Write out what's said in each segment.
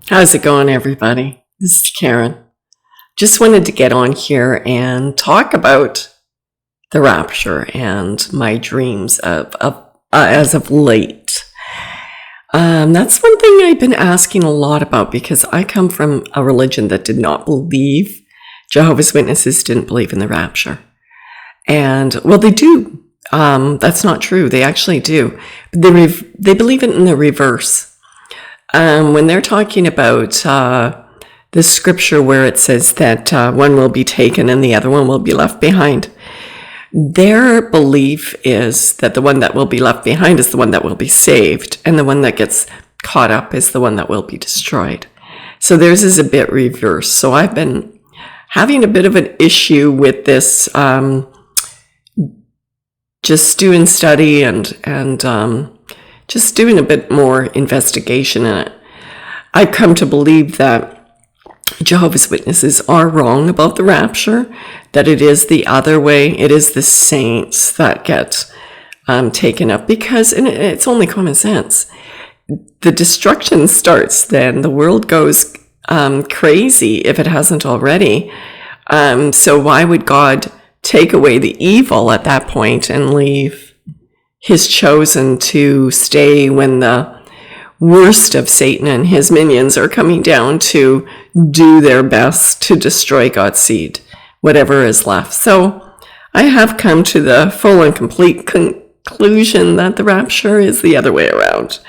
How's it going, everybody? This is Karen. Just wanted to get on here and talk about the rapture and my dreams as of late. That's one thing I've been asking a lot about because I come from a religion that did not believe. Jehovah's Witnesses didn't believe in the rapture. And, well, they do. That's not true. They actually do. They believe it in the reverse. When they're talking about the scripture where it says that one will be taken and the other one will be left behind, their belief is that the one that will be left behind is the one that will be saved, and the one that gets caught up is the one that will be destroyed. So theirs is a bit reverse. So I've been having a bit of an issue with this, just doing study and just doing a bit more investigation in it. I've come to believe that Jehovah's Witnesses are wrong about the rapture, that it is the other way. It is the saints that get taken up because it's only common sense. The destruction starts then. The world goes crazy if it hasn't already. So why would God take away the evil at that point and leave his chosen to stay when the worst of Satan and his minions are coming down to do their best to destroy God's seed, whatever is left? So I have come to the full and complete conclusion that the rapture is the other way around.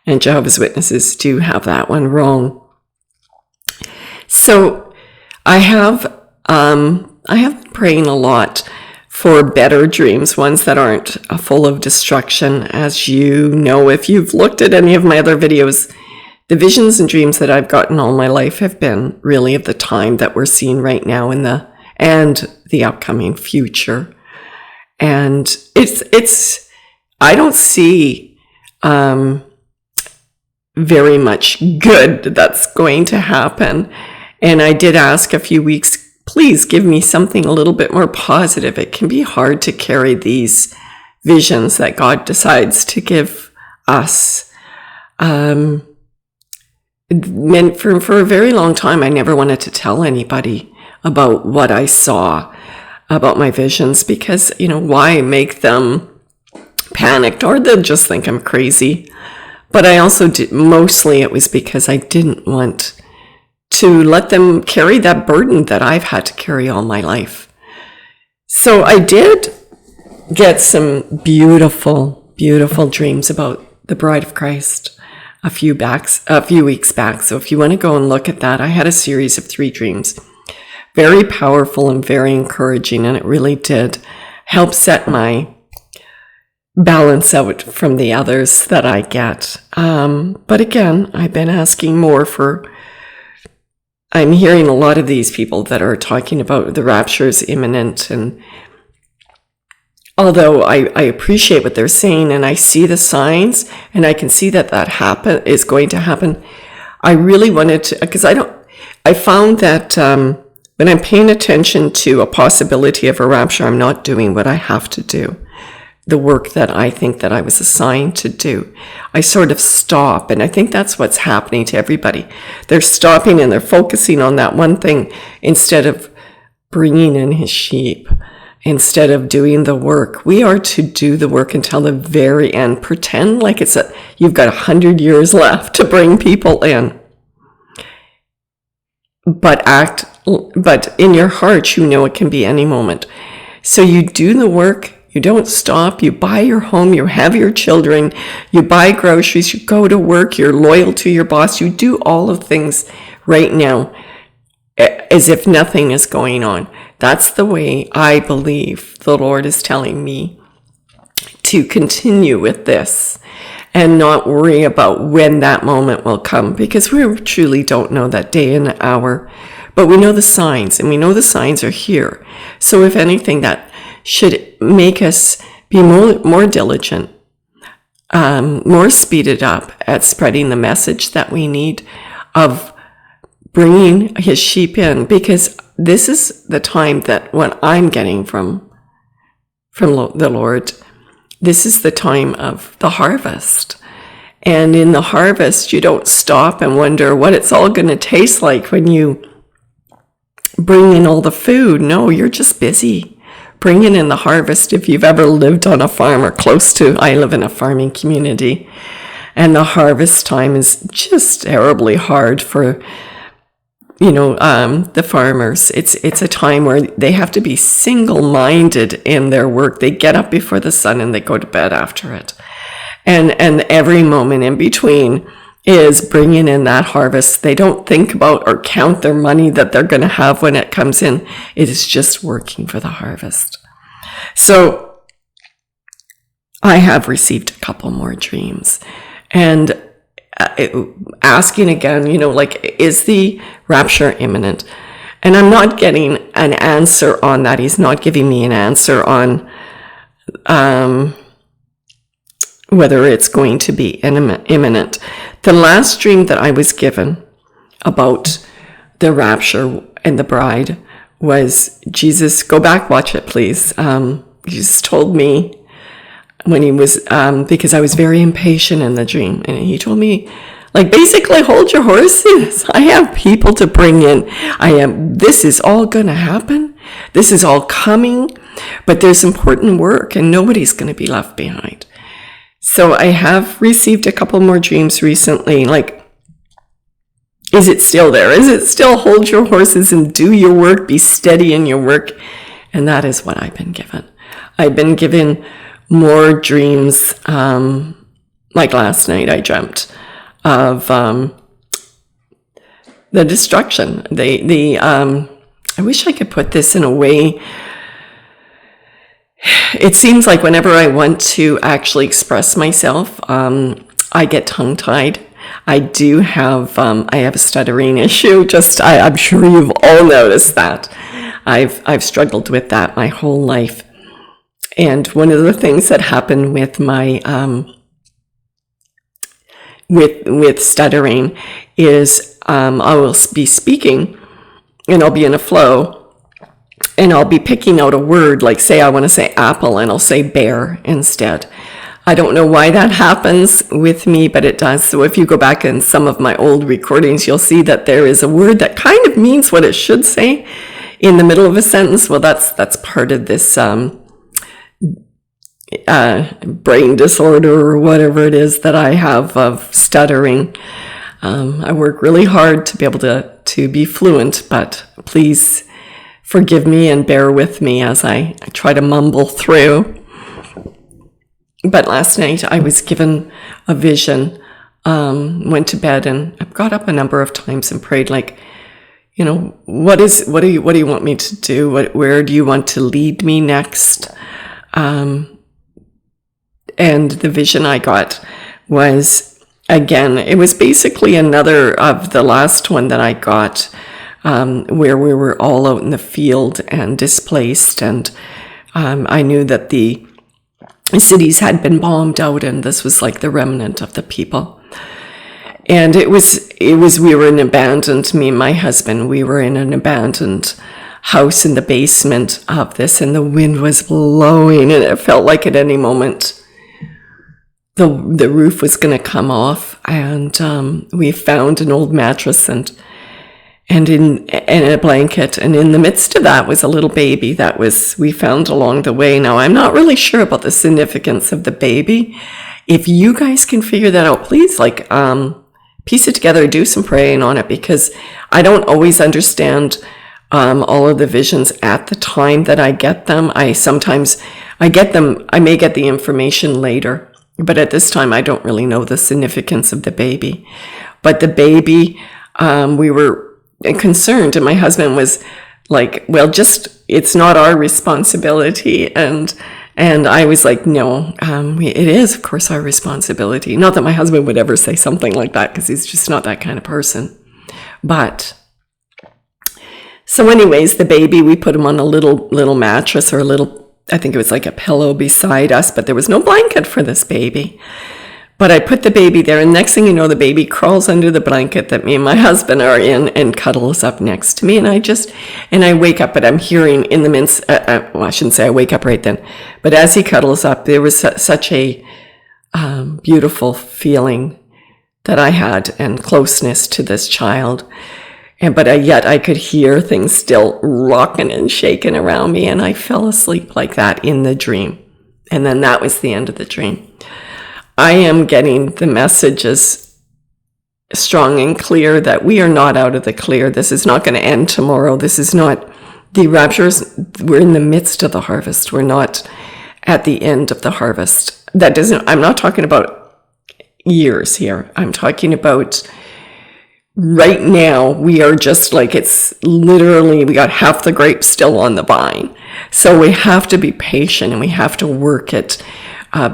And Jehovah's Witnesses do have that one wrong. So I have been praying a lot for better dreams, ones that aren't full of destruction. As you know, if you've looked at any of my other videos, the visions and dreams that I've gotten all my life have been really of the time that we're seeing right now and the upcoming future. And I don't see very much good that's going to happen. And I did ask a few weeks, please give me something a little bit more positive. It can be hard to carry these visions that God decides to give us. For a very long time, I never wanted to tell anybody about what I saw, about my visions, because, why make them panicked, or they'll just think I'm crazy. But I also did, mostly it was because I didn't want to let them carry that burden that I've had to carry all my life. So I did get some beautiful, beautiful dreams about the Bride of Christ a few weeks back. So if you want to go and look at that, I had a series of 3 dreams. Very powerful and very encouraging, and it really did help set my balance out from the others that I get. But again, I've been asking more I'm hearing a lot of these people that are talking about the rapture is imminent, and although I appreciate what they're saying and I see the signs and I can see that is going to happen, I really wanted to, because I found that when I'm paying attention to a possibility of a rapture, I'm not doing what I have to do, the work that I think that I was assigned to do. I sort of stop, and I think that's what's happening to everybody. They're stopping and they're focusing on that one thing instead of bringing in his sheep, instead of doing the work. We are to do the work until the very end. Pretend like you've got 100 years left to bring people in. But in your heart, it can be any moment. So you do the work. You don't stop. You buy your home. You have your children. You buy groceries. You go to work. You're loyal to your boss. You do all of things right now as if nothing is going on. That's the way I believe the Lord is telling me to continue with this and not worry about when that moment will come, because we truly don't know that day and hour. But we know the signs, and we know the signs are here. So if anything, that should make us be more diligent, more speeded up at spreading the message that we need of bringing his sheep in, because this is the time that what I'm getting from the Lord, this is the time of the harvest. And in the harvest, you don't stop and wonder what it's all going to taste like when you bring in all the food. No, you're just busy bringing in the harvest. If you've ever lived on a farm or close to, I live in a farming community, and the harvest time is just terribly hard for, the farmers. It's a time where they have to be single-minded in their work. They get up before the sun and they go to bed after it. And every moment in between is bringing in that harvest. They don't think about or count their money that they're going to have when it comes in. It is just working for the harvest. So I have received a couple more dreams, and asking again, is the rapture imminent? And I'm not getting an answer on that. He's not giving me an answer on whether it's going to be imminent. The last dream that I was given about the rapture and the bride was Jesus. Go back, watch it, please. Jesus told me when he was, because I was very impatient in the dream, and he told me, basically, hold your horses. I have people to bring in. This is all going to happen. This is all coming, but there's important work, and nobody's going to be left behind. So I have received a couple more dreams recently, is it still there? Is it still hold your horses and do your work, be steady in your work? And that is what I've been given. I've been given more dreams. Like last night, I dreamt of the destruction. I wish I could put this in a way. It seems like whenever I want to actually express myself, I get tongue-tied. I do have, I have a stuttering issue. I'm sure you've all noticed that. I've struggled with that my whole life. And one of the things that happened with my, with stuttering is, I will be speaking and I'll be in a flow. And I'll be picking out a word, like say I want to say apple, and I'll say bear instead. I don't know why that happens with me, but it does. So if you go back in some of my old recordings, you'll see that there is a word that kind of means what it should say in the middle of a sentence. Well, that's part of this brain disorder or whatever it is that I have of stuttering. I work really hard to be able to be fluent, but please forgive me and bear with me as I try to mumble through. But last night I was given a vision, went to bed, and I've got up a number of times and prayed, what do you want me to do? Where do you want to lead me next? And the vision I got was, again, it was basically another of the last one that I got, where we were all out in the field and displaced, and I knew that the cities had been bombed out, and this was like the remnant of the people. And it was we were in abandoned, me and my husband, we were in an abandoned house in the basement of this, and the wind was blowing, and it felt like at any moment the roof was going to come off. And we found an old mattress and a blanket, and in the midst of that was a little baby that we found along the way. Now, I'm not really sure about the significance of the baby. If you guys can figure that out, please, piece it together, do some praying on it, because I don't always understand all of the visions at the time that I get them. I get them, I may get the information later, but at this time I don't really know the significance of the baby. But the baby, we were concerned, and my husband was like, well, it's not our responsibility. And I was like, no, it is, of course, our responsibility. Not that my husband would ever say something like that, because he's just not that kind of person. But so anyways, the baby, we put him on a little mattress, or I think it was like a pillow beside us, but there was no blanket for this baby. But I put the baby there, and next thing you know, the baby crawls under the blanket that me and my husband are in and cuddles up next to me. And I wake up, but I'm hearing in the midst, well, I shouldn't say I wake up right then, but as he cuddles up, there was such a beautiful feeling that I had and closeness to this child. But yet I could hear things still rocking and shaking around me, and I fell asleep like that in the dream. And then that was the end of the dream. I am getting the messages strong and clear that we are not out of the clear. This is not going to end tomorrow. This is not the raptures. We're in the midst of the harvest. We're not at the end of the harvest. I'm not talking about years here. I'm talking about right now. We are just like, it's literally, we got half the grapes still on the vine. So we have to be patient and we have to work at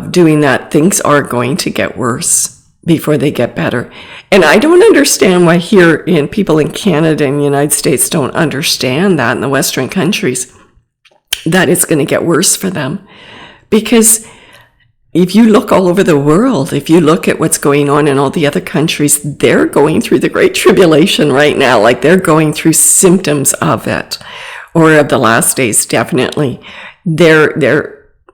doing that. Things are going to get worse before they get better. And I don't understand why people in Canada and the United States don't understand that, in the Western countries, that it's going to get worse for them. Because if you look all over the world, if you look at what's going on in all the other countries, they're going through the Great Tribulation right now. Like, they're going through symptoms of it, or of the last days, definitely.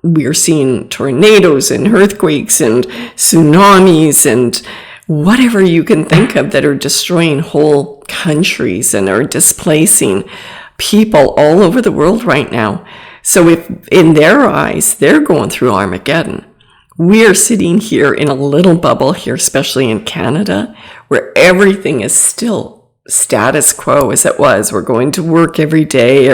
We're seeing tornadoes and earthquakes and tsunamis and whatever you can think of that are destroying whole countries and are displacing people all over the world right now. So if in their eyes, they're going through Armageddon, we are sitting here in a little bubble here, especially in Canada, where everything is still status quo as it was. We're going to work every day,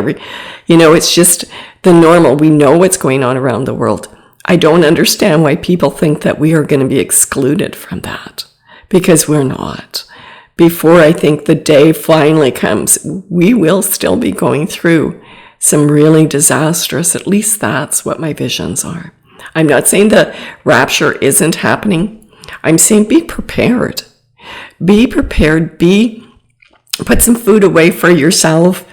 it's just the normal. We know what's going on around the world. I don't understand why people think that we are going to be excluded from that, because we're not. Before I think the day finally comes, we will still be going through some really disastrous, at least that's what my visions are. I'm not saying the rapture isn't happening. I'm saying be prepared. Be prepared. Put some food away for yourself.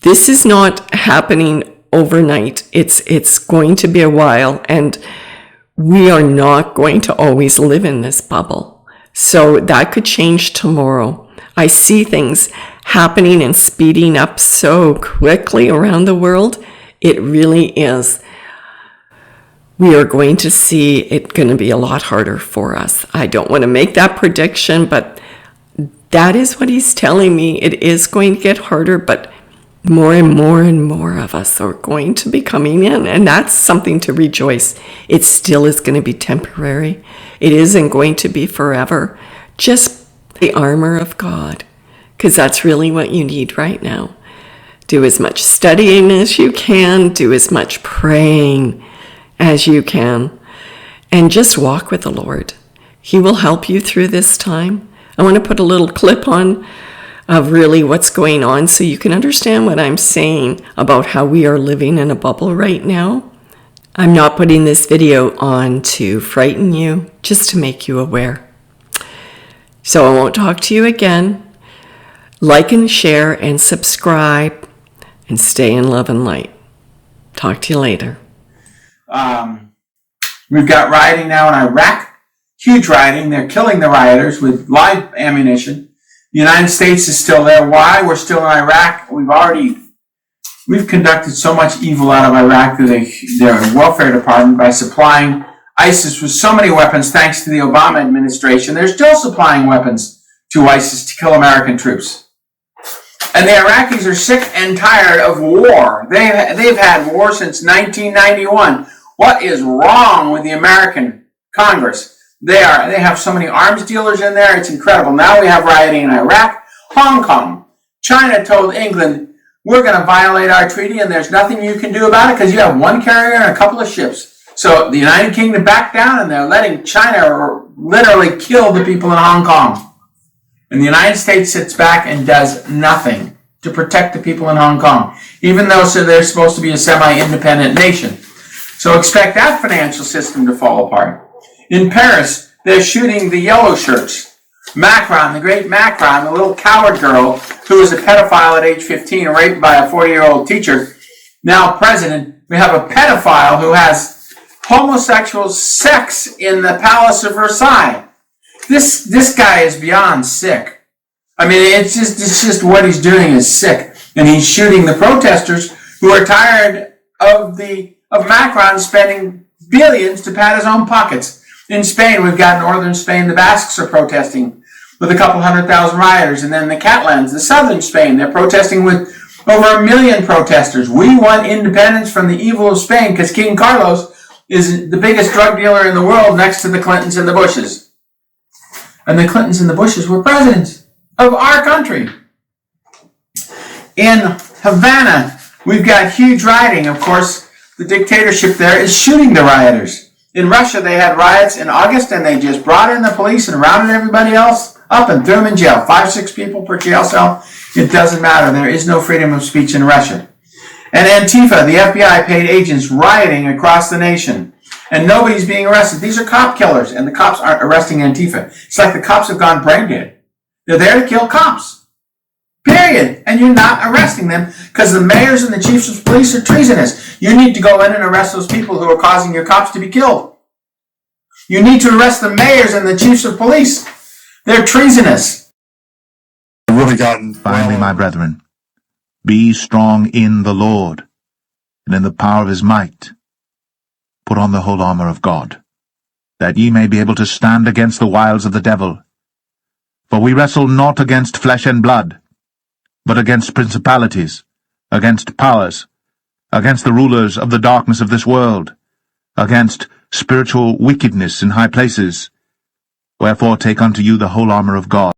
This is not happening overnight. It's going to be a while, and we are not going to always live in this bubble. So that could change tomorrow. I see things happening and speeding up so quickly around the world. It really is. We are going to see it going to be a lot harder for us. I don't want to make that prediction, but that is what he's telling me. It is going to get harder, but more and more and more of us are going to be coming in, and that's something to rejoice. It still is going to be temporary. It isn't going to be forever. Just the armor of God, because that's really what you need right now. Do as much studying as you can. Do as much praying as you can, and just walk with the Lord. He will help you through this time. I want to put a little clip on of really what's going on so you can understand what I'm saying about how we are living in a bubble right now. I'm not putting this video on to frighten you, just to make you aware. So I won't talk to you again. Like and share and subscribe, and stay in love and light. Talk to you later. We've got rioting now in Iraq, huge rioting. They're killing the rioters with live ammunition. The United States is still there. Why? We're still in Iraq. We've conducted so much evil out of Iraq through their welfare department by supplying ISIS with so many weapons thanks to the Obama administration. They're still supplying weapons to ISIS to kill American troops. And the Iraqis are sick and tired of war. They've had war since 1991. What is wrong with the American Congress? They have so many arms dealers in there. It's incredible. Now we have rioting in Iraq, Hong Kong. China told England, we're going to violate our treaty and there's nothing you can do about it because you have one carrier and a couple of ships. So the United Kingdom backed down and they're letting China literally kill the people in Hong Kong. And the United States sits back and does nothing to protect the people in Hong Kong, even though they're supposed to be a semi-independent nation. So expect that financial system to fall apart. In Paris, they're shooting the yellow shirts. Macron, the great Macron, the little coward girl who was a pedophile at age 15, raped by a 40-year-old teacher, now president. We have a pedophile who has homosexual sex in the Palace of Versailles. This guy is beyond sick. I mean, it's just what he's doing is sick. And he's shooting the protesters who are tired of Macron spending billions to pad his own pockets. In Spain, we've got northern Spain, the Basques are protesting with a couple 100,000 rioters. And then the Catalans, the southern Spain, they're protesting with over 1 million protesters. We want independence from the evil of Spain because King Carlos is the biggest drug dealer in the world next to the Clintons and the Bushes. And the Clintons and the Bushes were presidents of our country. In Havana, we've got huge rioting. Of course, the dictatorship there is shooting the rioters. In Russia, they had riots in August, and they just brought in the police and rounded everybody else up and threw them in jail. 5-6 people per jail cell. It doesn't matter. There is no freedom of speech in Russia. And Antifa, the FBI paid agents rioting across the nation. And nobody's being arrested. These are cop killers, and the cops aren't arresting Antifa. It's like the cops have gone brain dead. They're there to kill cops. Period. And you're not arresting them because the mayors and the chiefs of police are treasonous. You need to go in and arrest those people who are causing your cops to be killed. You need to arrest the mayors and the chiefs of police. They're treasonous. Finally, my brethren, be strong in the Lord, and in the power of his might. Put on the whole armor of God, that ye may be able to stand against the wiles of the devil. For we wrestle not against flesh and blood, but against principalities, against powers, against the rulers of the darkness of this world, against spiritual wickedness in high places. Wherefore take unto you the whole armor of God,